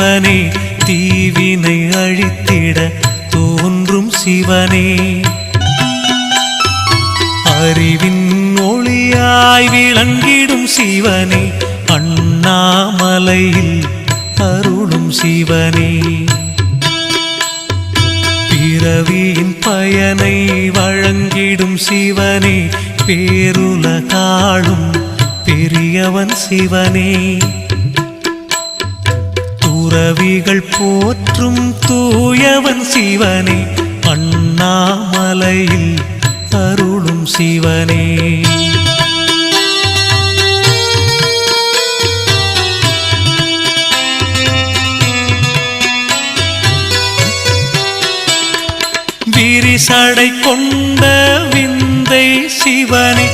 சிவனே, தீவினை அழித்திட தோன்றும் சிவனே, அறிவின் ஒளியாய் விளங்கிடும் சிவனே, அண்ணாமலையில் அருளும் சிவனே, பிறவியின் பயனை வழங்கிடும் சிவனே, பேருலகாளும் பெரியவன் சிவனே, துறவிகள் போற்றும் தூயவன் சிவனே, அண்ணாமலையில் அருளும் சிவனே. விரிசடை கொண்ட விந்தை சிவனே,